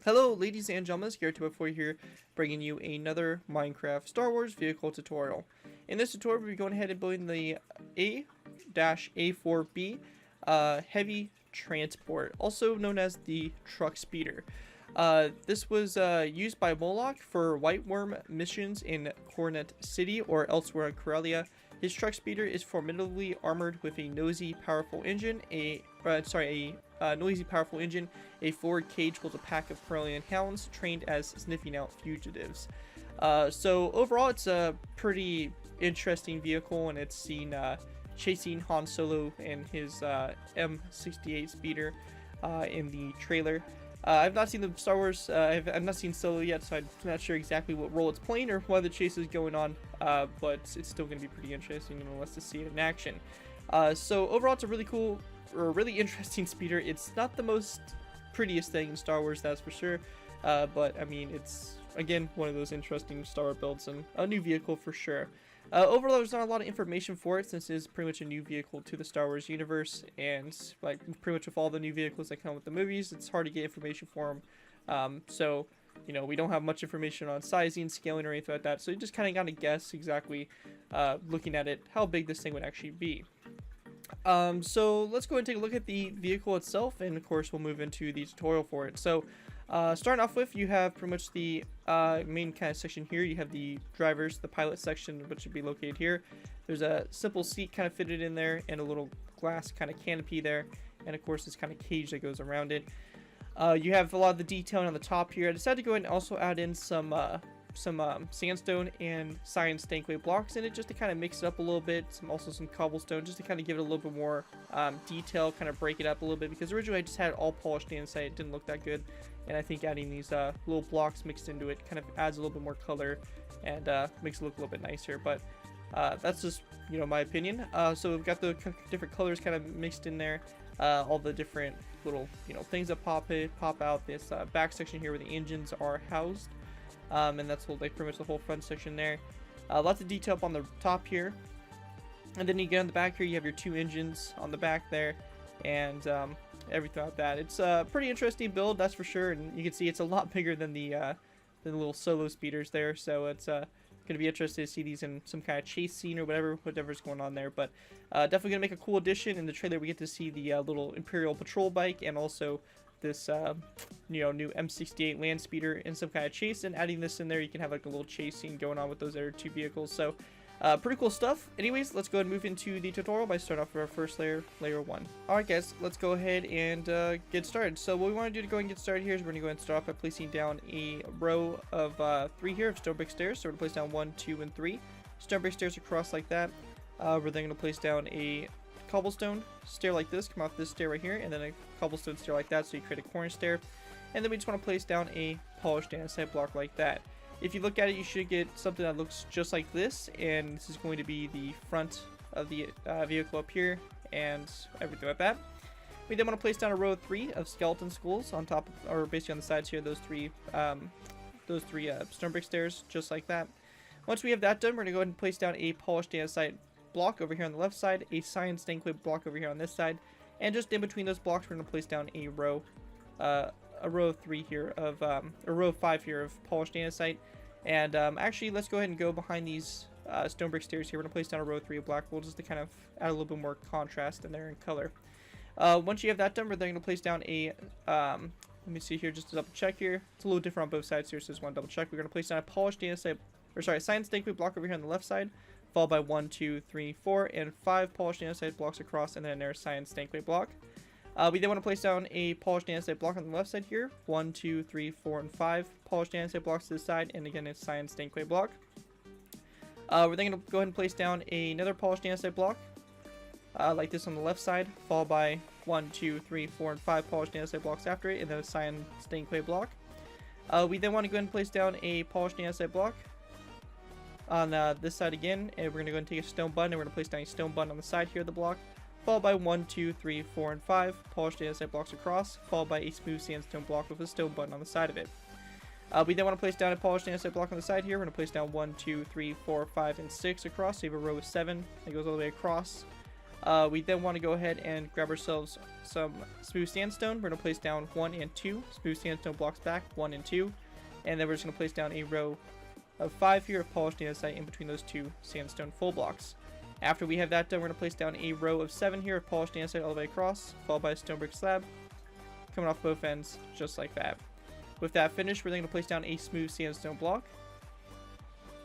Hello ladies and gentlemen, Scared2 here, bringing you another Minecraft Star Wars vehicle tutorial. In this tutorial, we'll be going ahead and building the A-A4B Heavy Transport, also known as the Truckspeeder. This was used by Moloch for White Worm missions in Coronet City or elsewhere in Corellia. His Truckspeeder is formidably armored with a noisy, powerful engine, a forward cage holds a pack of Corellian hounds trained as sniffing out fugitives. So overall, it's a pretty interesting vehicle, and it's seen chasing Han Solo and his M68 speeder in the trailer. I've not seen the Star Wars, I've not seen Solo yet, so I'm not sure exactly what role it's playing or why the chase is going on, but it's still going to be pretty interesting nonetheless to see it in action. So overall, it's a really cool, or really interesting speeder. It's not the most prettiest thing in Star Wars, that's for sure, but I mean, it's, again, one of those interesting Star Wars builds and a new vehicle for sure. Overall, there's not a lot of information for it since it is pretty much a new vehicle to the Star Wars universe, and like pretty much with all the new vehicles that come with the movies, it's hard to get information for them. So, you know, we don't have much information on sizing, scaling, or anything like that, so you just kind of got to guess exactly, looking at it, how big this thing would actually be. So let's go ahead and take a look at the vehicle itself, and of course we'll move into the tutorial for it. So starting off with, you have pretty much the main kind of section here. You have the drivers, the pilot section, which should be located here. There's a simple seat kind of fitted in there and a little glass kind of canopy there, and of course this kind of cage that goes around it. You have a lot of the detailing on the top here. I decided to go ahead and also add in some sandstone and cyan stankway blocks in it just to kind of mix it up a little bit. Also some cobblestone just to kind of give it a little bit more detail, kind of break it up a little bit, because originally I just had it all polished inside. It didn't look that good, and I think adding these little blocks mixed into it kind of adds a little bit more color and makes it look a little bit nicer. But that's just, you know, my opinion. So we've got the different colors kind of mixed in there, all the different little, you know, things that pop out. This back section here where the engines are housed. And that's like pretty much the whole front section there. Lots of detail up on the top here, and then you get on the back here, you have your two engines on the back there, and everything like that. It's a pretty interesting build, that's for sure, and you can see it's a lot bigger than the little Solo speeders there, so it's gonna be interesting to see these in some kind of chase scene or whatever's going on there. But definitely gonna make a cool addition. In the trailer we get to see the little Imperial patrol bike, and also this you know, new M68 Landspeeder in some kind of chase, and adding this in there, you can have like a little chase scene going on with those other two vehicles. So pretty cool stuff. Anyways, let's go ahead and move into the tutorial by starting off with our first layer 1. Alright guys, let's go ahead and get started. So what we want to do to go and get started here is we're going to go ahead and start off by placing down a row of 3 here of stone brick stairs. So we're going to place down 1, 2, and 3 stone brick stairs across like that. We're then going to place down a cobblestone stair like this, come off this stair right here, and then a cobblestone stair like that, so you create a corner stair. And then we just want to place down a polished andesite block like that. If you look at it, you should get something that looks just like this, and this is going to be the front of the vehicle up here and everything like that. We then want to place down a row of 3 of skeleton skulls on top of, or basically on the sides here, those three stone brick stairs, just like that. Once we have that done, we're going to go ahead and place down a polished andesite block over here on the left side, a cyan stankway block over here on this side, and just in between those blocks we're going to place down a row of 3 here of a row of 5 here of polished andesite. And actually, let's go ahead and go behind these stone brick stairs here. We're going to place down a row of 3 of black wool just to kind of add a little bit more contrast in there in color. Once you have that done, we're then going to place down a let me see here, just to double check here. It's a little different on both sides here, so just want to double check. We're going to place down a polished andesite, or sorry, cyan stankway block over here on the left side, followed by 1, 2, 3, 4, and 5 polished andesite blocks across, and then there's cyan stankway block. We then want to place down a polished andesite block on the left side here, 1, 2, 3, 4, and 5 polished andesite blocks to the side, and again it's cyan stankway block. We're then going to go ahead and place down another polished andesite block, like this on the left side, followed by 1, 2, 3, 4, and 5 polished andesite blocks after it, and then a cyan stankway block. We then want to go ahead and place down a polished andesite block on this side again, and we're going to go and take a stone button, and we're going to place down a stone button on the side here of the block, followed by 1, 2, 3, 4, and 5 polished andesite blocks across, followed by a smooth sandstone block with a stone button on the side of it. We then want to place down a polished andesite block on the side here. We're going to place down 1, 2, 3, 4, 5, and 6 across, so you have a row of 7 that goes all the way across. We then want to go ahead and grab ourselves some smooth sandstone. We're going to place down 1 and 2 smooth sandstone blocks back, 1 and 2. And then we're just going to place down a row of 5 here of polished andesite in between those 2 sandstone full blocks. After we have that done, we're going to place down a row of 7 here of polished andesite all the way across, followed by a stone brick slab, coming off both ends, just like that. With that finished, we're then going to place down a smooth sandstone block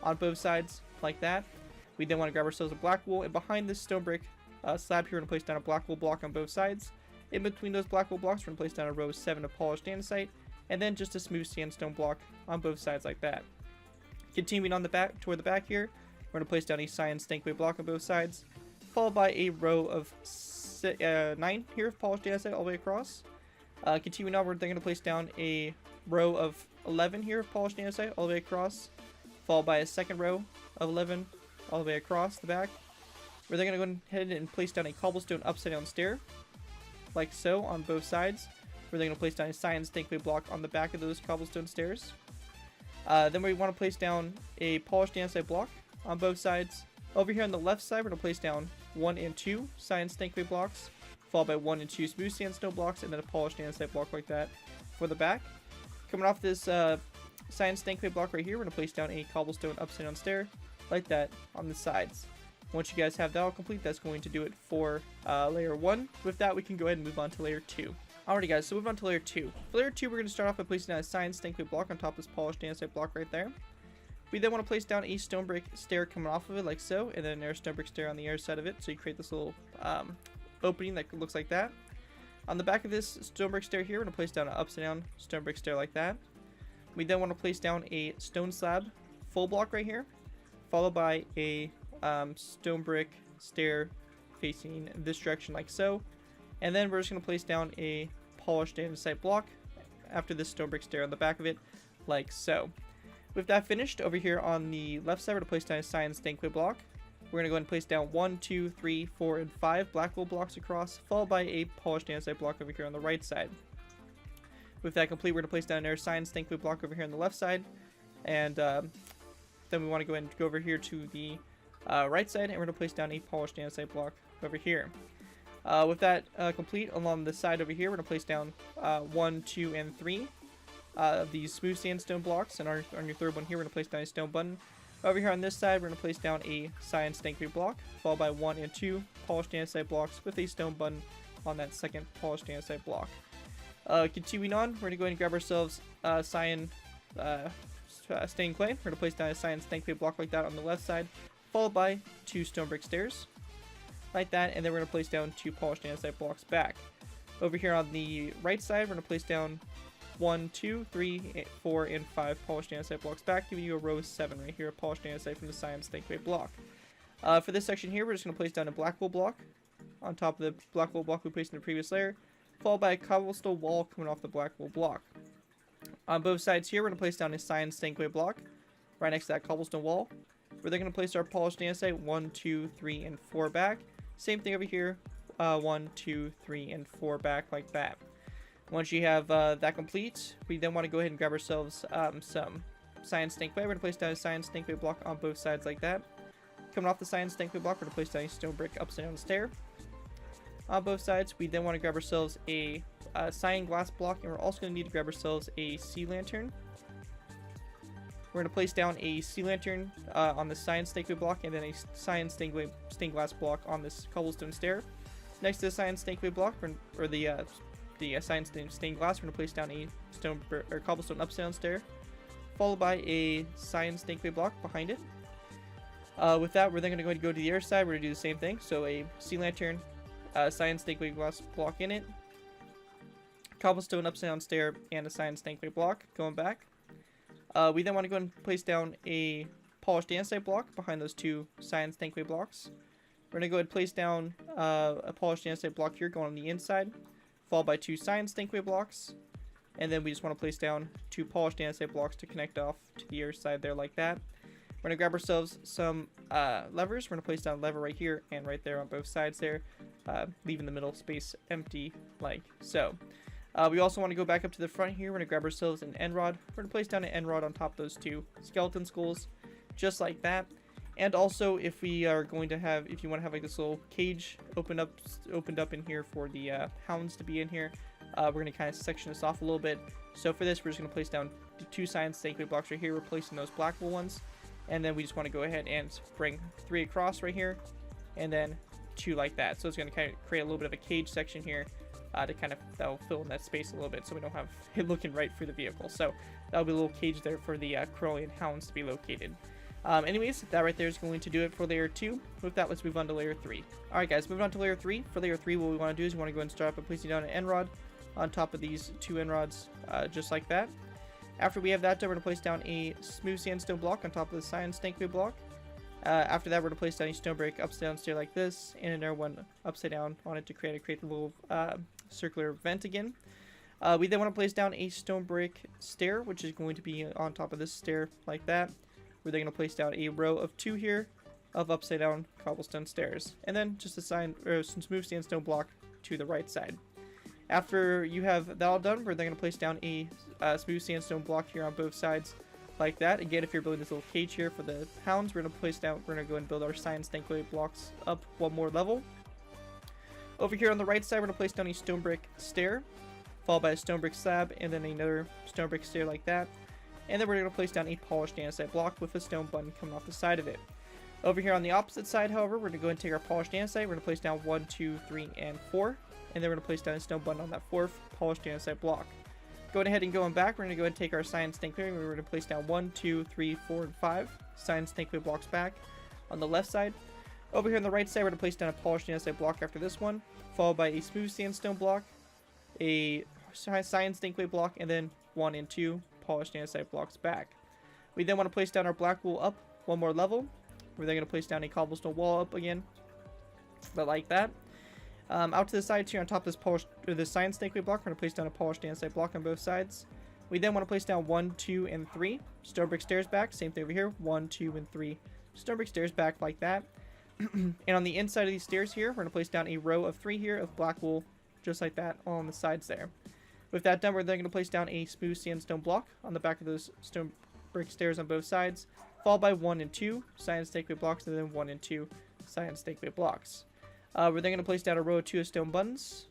on both sides, like that. We then want to grab ourselves a black wool, and behind this stone brick slab here, we're going to place down a black wool block on both sides. In between those black wool blocks, we're going to place down a row of 7 of polished andesite, and then just a smooth sandstone block on both sides like that. Continuing on the back, toward the back here, we're going to place down a cyan stankway block on both sides, followed by a row of 9 here of polished andesite all the way across. Continuing on, we're then going to place down a row of 11 here of polished andesite all the way across, followed by a second row of 11 all the way across the back. We're then going to go ahead and place down a cobblestone upside down stair, like so, on both sides. We're then going to place down a cyan stankway block on the back of those cobblestone stairs. Then we want to place down a polished andesite block on both sides. Over here on the left side, we're going to place down 1 and 2 cyan stankway blocks, followed by 1 and 2 smooth sandstone blocks, and then a polished andesite block like that for the back. Coming off this cyan stankway block right here, we're going to place down a cobblestone upside down stair, like that, on the sides. Once you guys have that all complete, that's going to do it for layer 1. With that, we can go ahead and move on to layer 2. Alrighty guys, so move on to layer 2. For layer 2, we're going to start off by placing down a cyan stankway block on top of this polished andesite block right there. We then want to place down a stone brick stair coming off of it like so, and then another stone brick stair on the air side of it, so you create this little opening that looks like that. On the back of this stone brick stair here, we're going to place down an upside down stone brick stair like that. We then want to place down a stone slab full block right here, followed by a stone brick stair facing this direction like so. And then we're just going to place down a polished andesite block after this stone brick stair on the back of it, like so. With that finished, over here on the left side, we're going to place down a cyan stankway block. We're going to go ahead and place down 1, 2, 3, 4, and 5 black wool blocks across, followed by a polished andesite block over here on the right side. With that complete, we're going to place down another cyan stankway block over here on the left side. And then we want to go ahead and go over here to the right side, and we're going to place down a polished andesite block over here. With that complete, along the side over here, we're going to place down 1, 2, and 3 of these smooth sandstone blocks, and on your third one here, we're going to place down a stone button. Over here on this side, we're going to place down a cyan stankway block, followed by 1 and 2 polished andesite blocks with a stone button on that second polished andesite block. Continuing on, we're going to go ahead and grab ourselves cyan stained clay. We're going to place down a cyan stankway block like that on the left side, followed by 2 stone brick stairs, like that, and then we're going to place down 2 polished andesite blocks back. Over here on the right side, we're going to place down 1, 2, 3, 4, and 5 polished andesite blocks back, giving you a row of 7 right here of polished andesite from the cyan stankway block. For this section here, we're just going to place down a black wool block on top of the black wool block we placed in the previous layer, followed by a cobblestone wall coming off the black wool block. On both sides here, we're going to place down a cyan stankway block right next to that cobblestone wall. We're then going to place our polished andesite 1, 2, 3, and 4 back. Same thing over here, 1, 2, 3, and 4 back like that. Once you have that complete, we then want to go ahead and grab ourselves some cyan stankway. We're going to place down a cyan stankway block on both sides like that. Coming off the cyan stankway block, we're going to place down a stone brick upside down stair on both sides. We then want to grab ourselves a cyan glass block, and we're also going to need to grab ourselves a sea lantern. We're going to place down a sea lantern on the cyan stankway block, and then a cyan stained glass block on this cobblestone stair. Next to the cyan stankway block, or the cyan stained glass, we're going to place down a cobblestone upside down stair, followed by a cyan stankway block behind it. With that, we're then going to go to the other side. We're going to do the same thing. So a sea lantern, cyan stankway glass block in it, cobblestone upside down stair, and a cyan stankway block going back. We then want to go and place down a polished andesite block behind those 2 cyan stankway blocks. We're going to go ahead and place down a polished andesite block here going on the inside, followed by 2 cyan stankway blocks. And then we just want to place down 2 polished andesite blocks to connect off to the other side there like that. We're going to grab ourselves some levers. We're going to place down a lever right here and right there on both sides there, leaving the middle space empty like so. We also want to go back up to the front here. We're going to grab ourselves an end rod. We're going to place down an end rod on top of those 2 skeleton skulls, just like that. And also, if we are going to have, if you want to have like this little cage opened up in here for the hounds to be in here, we're going to kind of section this off a little bit. So for this, we're just going to place down the 2 science stankway blocks right here, replacing those black wool ones. And then we just want to go ahead and bring 3 across right here, and then 2 like that. So it's going to kind of create a little bit of a cage section here to kind of, that'll fill in that space a little bit so we don't have it looking right through the vehicle. So that'll be a little cage there for the Corellian hounds to be located. Anyways, that right there is going to do it for layer 2. With that, let's move on to layer 3. Alright guys, moving on to layer 3. For layer 3, what we want to do is we want to go ahead and start by placing down an end rod on top of these 2 end rods, just like that. After we have that done, we're going to place down a smooth sandstone block on top of the science stankway block. After that, we're going to place down a stone brick upside down stair like this, and another one upside down on it to create a little circular vent again. We then want to place down a stone brick stair, which is going to be on top of this stair like that. We're then going to place down a row of 2 here of upside down cobblestone stairs, and then just a smooth sandstone block to the right side. After you have that all done, we're then going to place down a smooth sandstone block here on both sides like that. Again, if you're building this little cage here for the hounds, we're going to go ahead and build our science stankway blocks up 1 more level. Over here on the right side, we're going to place down a stone brick stair, followed by a stone brick slab, and then another stone brick stair like that. And then we're going to place down a polished andesite block with a stone button coming off the side of it. Over here on the opposite side, however, we're going to go ahead and take our polished andesite. We're going to place down 1, 2, 3, and 4. And then we're going to place down a stone button on that 4th polished andesite block. Going ahead and going back, we're going to go ahead and take our science stankway. We're going to place down 1, 2, 3, 4, and 5 science stankway blocks back on the left side. Over here on the right side, we're going to place down a polished andesite block after this one, followed by a smooth sandstone block, a science stankway block, and then 1 and 2 polished andesite blocks back. We then want to place down our black wool up 1 more level. We're then going to place down a cobblestone wall up again, but like that. Out to the sides here on top of this science stankway block, we're going to place down a polished andesite block on both sides. We then want to place down 1, 2, and 3 stone brick stairs back. Same thing over here, 1, 2, and 3 stone brick stairs back like that. And on the inside of these stairs here, we're going to place down a row of 3 here of black wool, just like that, all on the sides there. With that done, we're then going to place down a smooth sandstone block on the back of those stone brick stairs on both sides, followed by 1 and 2 science stankway blocks, and then 1 and 2 science stankway blocks. We're then going to place down a row of 2 stone buttons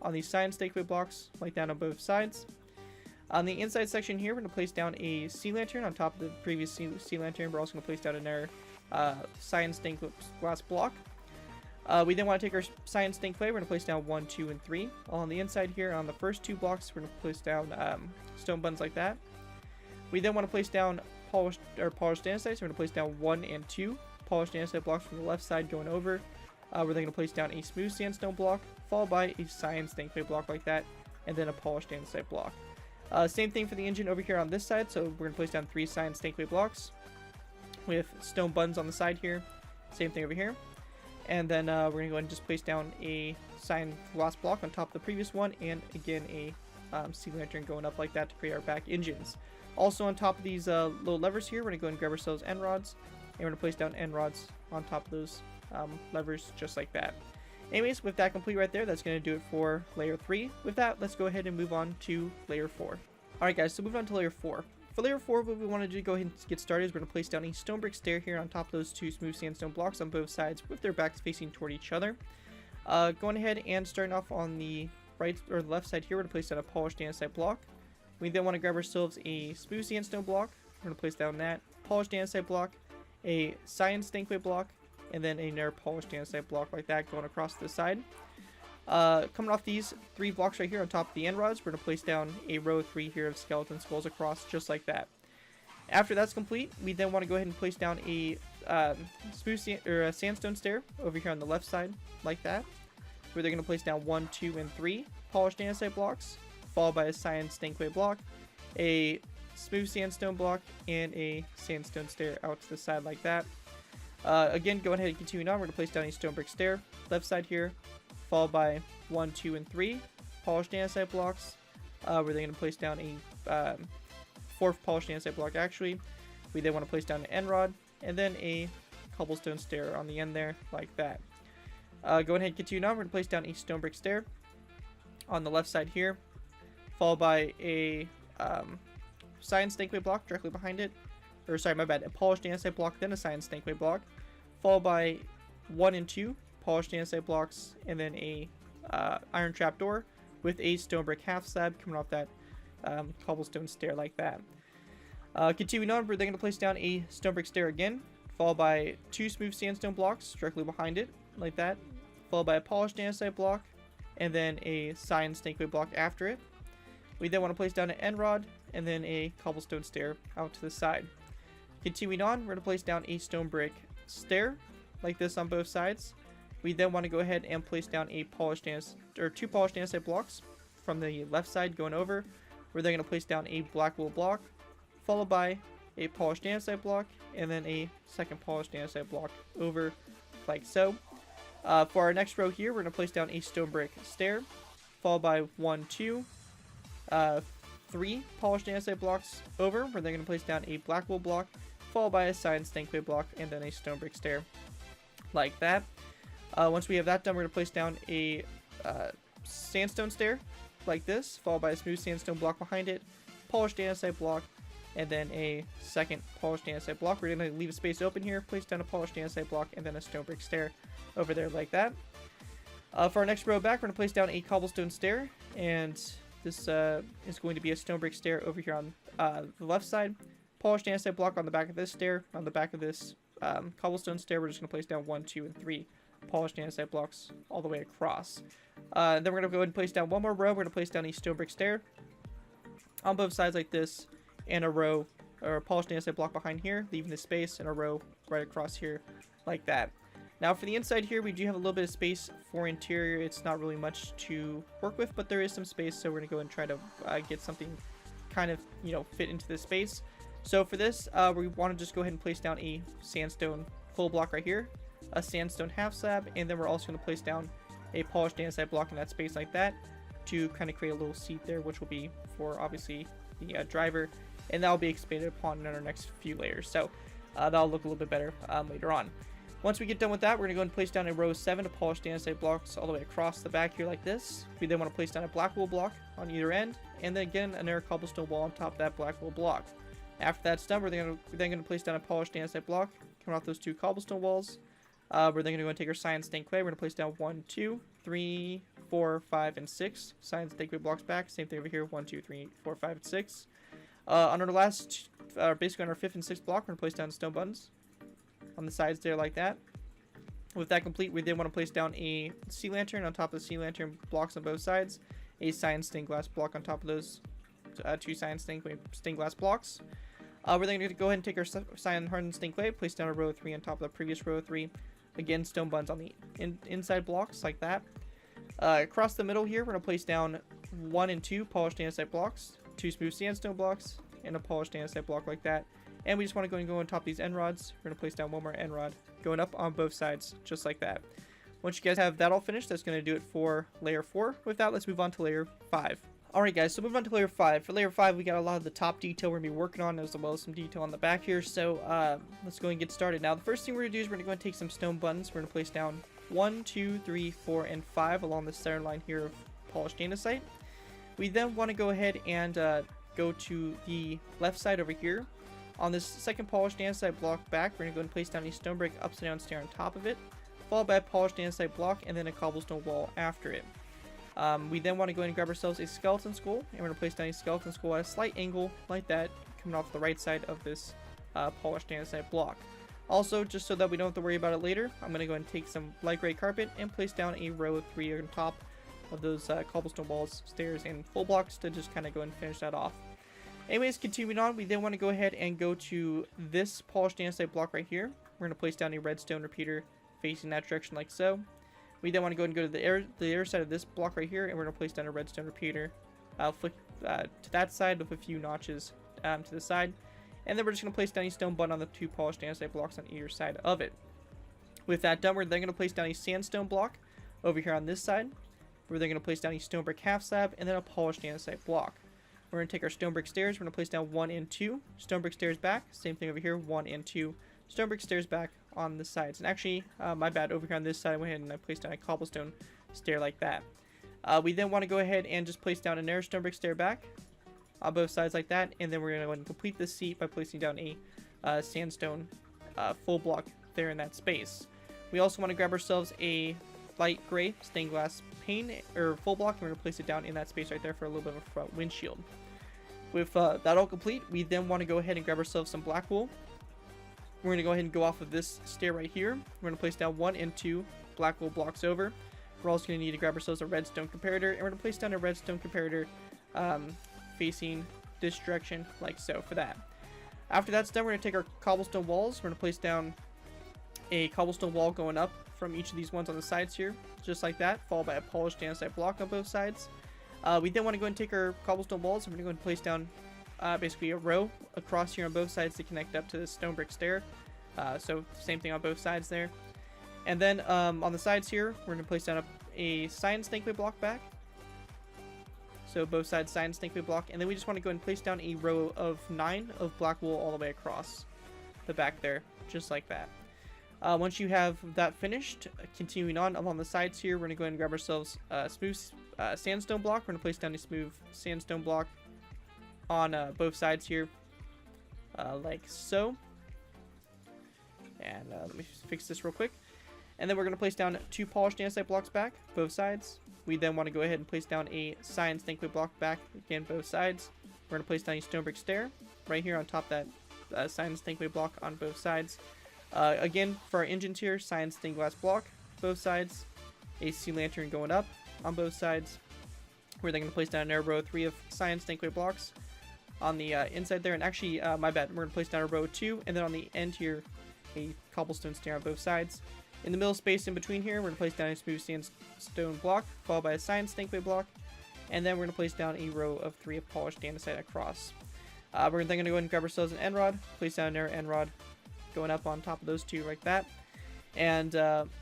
on these science stankway blocks, like that on both sides. On the inside section here, we're going to place down a sea lantern on top of the previous sea lantern. We're also going to place down another science stankway glass block. We then want to take our science stankway. We're going to place down 1, 2, and 3. All on the inside here, on the first 2 blocks, we're going to place down stone buttons like that. We then want to place down polished andesite. So we're going to place down 1 and 2 polished andesite blocks from the left side going over. We're then going to place down a smooth sandstone block, followed by a science stankway block like that, and then a polished andesite block. Same thing for the engine over here on this side. So we're going to place down 3 science stankway blocks with stone buttons on the side here. Same thing over here. And then we're going to go ahead and just place down a cyan glass block on top of the previous one, and again a sea lantern going up like that to create our back engines. Also on top of these little levers here, we're going to go ahead and grab ourselves end rods, and we're going to place down end rods on top of those levers just like that. Anyways, with that complete right there, that's going to do it for layer 3. With that, let's go ahead and move on to layer 4. Alright guys, so moving on to layer 4. For layer 4, what we want to do to go ahead and get started is we're going to place down a stone brick stair here on top of those 2 smooth sandstone blocks on both sides with their backs facing toward each other. Going ahead and starting off on the right or the left side here, we're going to place down a polished andesite block. We then want to grab ourselves a smooth sandstone block. We're going to place down that polished andesite block, a science stankway block, and then another polished andesite block like that going across the side. Coming off these 3 blocks right here on top of the end rods, we're going to place down a row of 3 here of skeleton skulls across just like that. After that's complete, we then want to go ahead and place down a sandstone stair over here on the left side like that. We're then going to place down 1, 2, and 3 polished andesite blocks, followed by a science stankway block, a smooth sandstone block, and a sandstone stair out to the side like that. Again, going ahead and continuing on, we're going to place down a stone brick stair, left side here, followed by 1, 2, and 3 polished andesite blocks. We're then going to place down a 4th polished andesite block actually. We then want to place down an end rod, and then a cobblestone stair on the end there, like that. Go ahead and continue on, we're going to place down a stone brick stair on the left side here, followed by a science stankway block directly behind it, or sorry, my bad, a polished andesite block, then a cyan snakeway block, followed by 1 and 2 polished andesite blocks, and then a iron trapdoor with a stone brick half slab coming off that cobblestone stair like that. Continuing on, we're then going to place down a stone brick stair again, followed by 2 smooth sandstone blocks directly behind it, like that, followed by a polished andesite block, and then a cyan snakeway block after it. We then want to place down an end rod, and then a cobblestone stair out to the side. Continuing on, we're going to place down a stone brick stair, like this on both sides. We then want to go ahead and place down a polished or 2 polished andesite blocks from the left side going over. We're then going to place down a black wool block, followed by a polished andesite block, and then a second polished andesite block over, like so. For our next row here, we're going to place down a stone brick stair, followed by 1, 2, 3 polished andesite blocks over. We're then going to place down a black wool block, followed by a cyan snakeway block, and then a stone brick stair, like that. Once we have that done, we're going to place down a sandstone stair, like this, followed by a smooth sandstone block behind it, polished andesite block, and then a second polished andesite block. We're going to leave a space open here, place down a polished andesite block, and then a stone brick stair over there like that. For our next row back, we're going to place down a cobblestone stair, and this is going to be a stone brick stair over here on the left side. Polished andesite block on the back of this stair. On the back of this cobblestone stair, we're just going to place down 1, 2, and 3 polished andesite blocks all the way across. Then we're going to go ahead and place down one more row. We're going to place down a stone brick stair on both sides like this, and a row or a polished andesite block behind here, leaving the space, and a row right across here like that. Now for the inside here, we do have a little bit of space for interior. It's not really much to work with, but there is some space, so we're going to go and try to get something kind of, you know, fit into this space. So for this, we want to just go ahead and place down a sandstone full block right here, a sandstone half slab, and then we're also going to place down a polished andesite block in that space like that to kind of create a little seat there, which will be for obviously the driver, and that will be expanded upon in our next few layers. So that'll look a little bit better later on. Once we get done with that, we're going to go and place down a row of 7 of polished andesite blocks all the way across the back here like this. We then want to place down a black wool block on either end, and then again another cobblestone wall on top of that black wool block. After that's done, we're then going to place down a polished andesite block coming off those 2 cobblestone walls. We're then going to go and take our cyan snakeway. We're going to place down 1, 2, 3, 4, 5, and 6 cyan snakeway blocks back. Same thing over here, 1, 2, 3, 4, 5, and 6. On our last, basically on our 5th and 6th block, we're going to place down stone buttons on the sides there like that. With that complete, we then want to place down a sea lantern on top of the sea lantern blocks on both sides, a cyan stained glass block on top of those 2 cyan stained glass blocks. We're then going to go ahead and take our cyan hardened stained clay, place down a row of 3 on top of the previous row of 3. Again, stone buttons on the inside blocks like that. Across the middle here, we're going to place down 1 and 2 polished andesite blocks, 2 smooth sandstone blocks, and a polished andesite block like that. And we just want to go on top of these end rods. We're going to place down one more end rod going up on both sides, just like that. Once you guys have that all finished, that's going to do it for layer 4. With that, let's move on to layer 5. Alright guys, so move on to layer 5. For layer 5, we got a lot of the top detail we're going to be working on, as well as some detail on the back here. So let's go and get started. Now, the first thing we're going to do is we're going to go and take some stone buttons. We're going to place down 1, 2, 3, 4, and 5 along the center line here of polished andesite. We then want to go ahead and go to the left side over here. On this second polished andesite block back, we're going to go and place down a stone brick upside down stair on top of it, followed by a polished andesite block, and then a cobblestone wall after it. We then want to go and grab ourselves a skeleton skull, and we're going to place down a skeleton skull at a slight angle like that, coming off the right side of this polished andesite block. Also, just so that we don't have to worry about it later, I'm going to go and take some light gray carpet and place down a row of 3 on top of those cobblestone walls, stairs, and full blocks to just kind of go and finish that off. Anyways, continuing on, we then want to go ahead and go to this polished andesite block right here. We're going to place down a redstone repeater facing that direction like so. We then want to go and go to the other side of this block right here, and we're going to place down a redstone repeater. I'll flick to that side with a few notches to the side. And then we're just going to place down a stone button on the 2 polished andesite blocks on either side of it. With that done, we're then going to place down a sandstone block over here on this side. We're then going to place down a stone brick half slab, and then a polished andesite block. We're going to take our stone brick stairs. We're going to place down 1 and 2 stone brick stairs back. Same thing over here, 1 and 2 stone brick stairs back on the sides. And actually, my bad, over here on this side, I went ahead and I placed down a cobblestone stair like that. We then want to go ahead and just place down another stone brick stair back on both sides like that. And then we're going to go ahead and complete this seat by placing down a sandstone full block there in that space. We also want to grab ourselves a light gray stained glass pane or full block, and we're going to place it down in that space right there for a little bit of a front windshield. With that all complete, we then want to go ahead and grab ourselves some black wool. We're going to go ahead and go off of this stair right here. We're going to place down 1 and 2 black wool blocks over. We're also going to need to grab ourselves a redstone comparator, and we're going to place down a redstone comparator facing this direction, like so, for that. After that's done, we're going to take our cobblestone walls. We're going to place down a cobblestone wall going up from each of these ones on the sides here, just like that, followed by a polished andesite block on both sides. We then want to go and take our cobblestone walls, and we're going to go and place down basically a row across here on both sides to connect up to the stone brick stair. So same thing on both sides there. And then on the sides here, we're going to place down a cyan snakewood block back. So both sides cyan snakewood block. And then we just want to go and place down a row of 9 of black wool all the way across the back there, just like that. Once you have that finished, continuing on along the sides here, we're going to go ahead and grab ourselves a smooth sandstone block. We're going to place down a smooth sandstone block on both sides here, like so. And let me fix this real quick. And then we're going to place down 2 polished andesite blocks back, both sides. We then want to go ahead and place down a cyan snakewood block back, again, both sides. We're going to place down a stone brick stair right here on top of that cyan snakewood block on both sides. Again, for our engines here, cyan stained glass block, both sides. A sea lantern going up on both sides. We're then going to place down a row of 3 of cyan snakewood blocks on the inside there. And actually, my bad, we're going to place down a row of 2, and then on the end here, a cobblestone stair on both sides. In the middle space in between here, we're going to place down a smooth sandstone block, followed by a cyan snakewood block, and then we're going to place down a row of 3 of polished andesite across. We're then going to go ahead and grab ourselves an end rod, place down our end rod going up on top of those 2 like that. And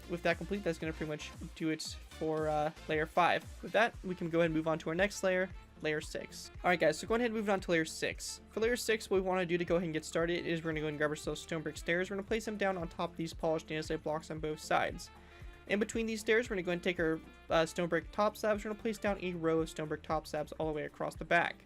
with that complete, that's going to pretty much do it for layer 5. With that, we can go ahead and move on to our next layer, layer 6. Alright guys, so go ahead and move on to layer 6. For layer 6, what we want to do to go ahead and get started is we're going to go and grab ourselves stone brick stairs. We're going to place them down on top of these polished andesite blocks on both sides. In between these stairs, we're going to go and take our stone brick top slabs. We're going to place down a row of stone brick top slabs all the way across the back.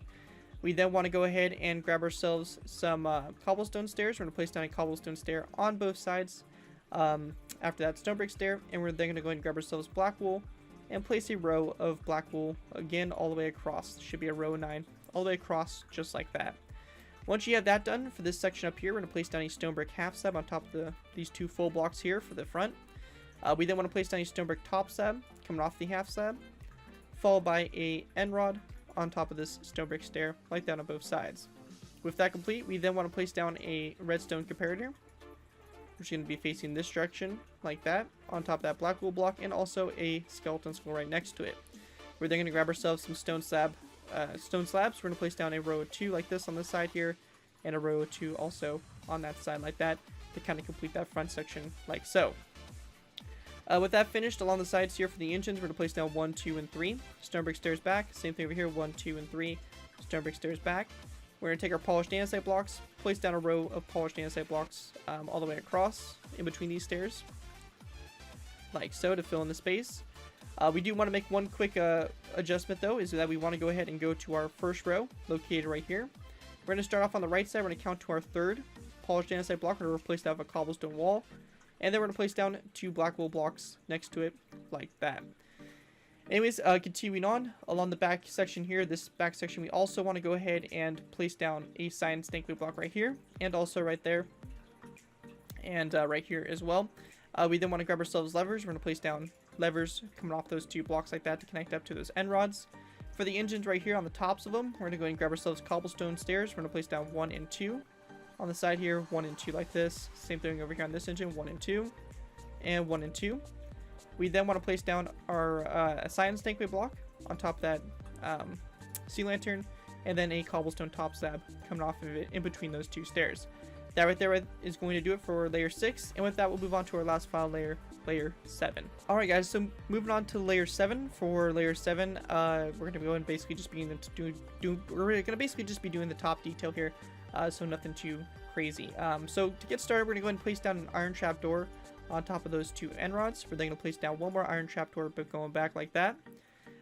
We then want to go ahead and grab ourselves some cobblestone stairs. We're going to place down a cobblestone stair on both sides after that stone brick stair. And we're then going to go ahead and grab ourselves black wool and place a row of black wool again all the way across. Should be a row of 9 all the way across, just like that. Once you have that done for this section up here, we're going to place down a stone brick half slab on top of these 2 full blocks here for the front. We then want to place down a stone brick top slab coming off the half slab, followed by a end rod on top of this stone brick stair, like that on both sides. With that complete, we then want to place down a redstone comparator, which is going to be facing this direction, like that, on top of that black wool block, and also a skeleton skull right next to it. We're then going to grab ourselves some stone slabs. We're going to place down a row of 2 like this on this side here, and a row of 2 also on that side like that, to kind of complete that front section like so. With that finished, along the sides here for the engines, we're going to place down 1, 2, and 3. Stone brick stairs back. Same thing over here, 1, 2, and 3. Stone brick stairs back. We're going to take our polished andesite blocks, place down a row of polished andesite blocks all the way across in between these stairs, like so, to fill in the space. We do want to make one quick adjustment though, is that we want to go ahead and go to our first row, located right here. We're going to start off on the right side. We're going to count to our 3rd polished andesite block. We're going to replace that with a cobblestone wall. And then we're going to place down 2 black wool blocks next to it, like that. Anyways, continuing on, along the back section here, this back section, we also want to go ahead and place down a cyan snakewood block right here, and also right there, and right here as well. We then want to grab ourselves levers. We're going to place down levers coming off those 2 blocks like that to connect up to those end rods. For the engines right here on the tops of them, we're going to go ahead and grab ourselves cobblestone stairs. We're going to place down 1 and 2. On the side here, 1 and 2 like this. Same thing over here on this engine, 1 and 2, and 1 and 2. We then want to place down our cyan snakewood block on top of that sea lantern, and then a cobblestone top slab coming off of it in between those 2 stairs. That right there is going to do it for layer 6, and with that, we'll move on to our last file layer, layer 7. Alright guys, so moving on to layer 7. For layer 7, we're going to go and basically just be doing the top detail here. So nothing too crazy. So to get started, we're going to go ahead and place down an iron trapdoor on top of those 2 end rods. We're then going to place down 1 more iron trapdoor, but going back like that.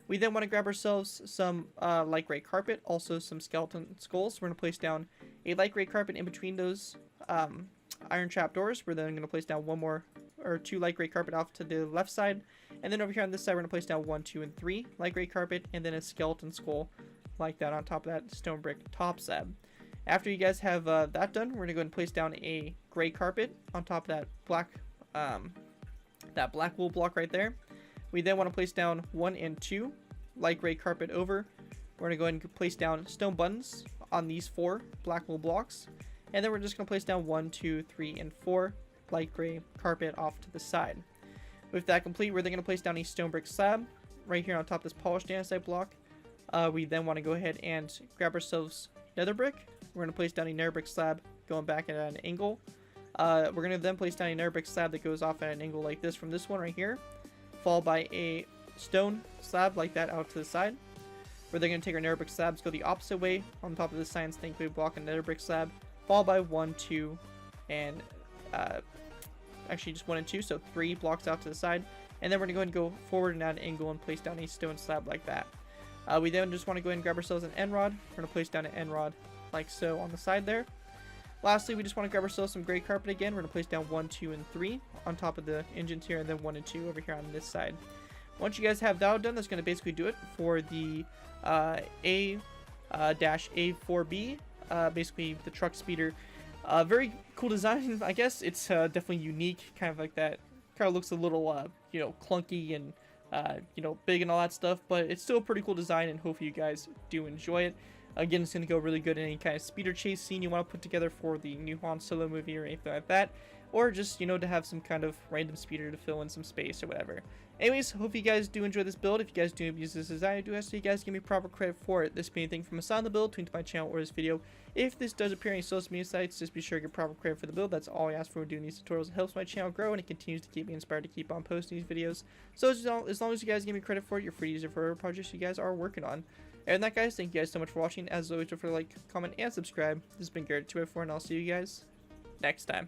We then want to grab ourselves some light gray carpet, also some skeleton skulls. We're going to place down a light gray carpet in between those iron trap doors. We're then going to place down one more or two light gray carpet off to the left side. And then over here on this side, we're going to place down 1, 2, and 3 light gray carpet, and then a skeleton skull like that on top of that stone brick top slab. After you guys have that done, we're going to go and place down a gray carpet on top of that black wool block right there. We then want to place down 1 and 2 light gray carpet over. We're going to go ahead and place down stone buttons on these 4 black wool blocks. And then we're just going to place down 1, 2, 3, and 4 light gray carpet off to the side. With that complete, we're then going to place down a stone brick slab right here on top of this polished andesite block. We then want to go ahead and grab ourselves nether brick. We're going to place down a nether brick slab going back at an angle. We're going to then place down a nether brick slab that goes off at an angle like this from this one right here, followed by a stone slab like that out to the side. We're then going to take our nether brick slabs, go the opposite way on top of the science thing, we block a nether brick slab, followed by 1, 2, and actually just 1 and 2, so 3 blocks out to the side. And then we're going to go ahead and go forward and at an angle and place down a stone slab like that. We then just want to go ahead and grab ourselves an end rod. We're going to place down an end rod like so on the side there. Lastly, we just want to grab ourselves some gray carpet again. We're going to place down 1, 2, and 3 on top of the engines here, and then 1 and 2 over here on this side. Once you guys have that done, that's going to basically do it for the A-A4B, basically the Truckspeeder. Very cool design, I guess. It's definitely unique, kind of like that. Kind of looks a little, you know, clunky and, you know, big and all that stuff, but it's still a pretty cool design, and hopefully you guys do enjoy it. Again, it's going to go really good in any kind of speeder chase scene you want to put together for the new Han Solo movie or anything like that. Or just, you know, to have some kind of random speeder to fill in some space or whatever. Anyways, hope you guys do enjoy this build. If you guys do use this as I do, ask you guys give me proper credit for it. This being anything from a side of the build, tweet to my channel or this video. If this does appear on any social media sites, just be sure to get proper credit for the build. That's all I ask for when doing these tutorials. It helps my channel grow and it continues to keep me inspired to keep on posting these videos. So as long as you guys give me credit for it, you're free to use it for whatever projects you guys are working on. And that, guys, thank you guys so much for watching. As always, don't forget to like, comment, and subscribe. This has been Garrett284, and I'll see you guys next time.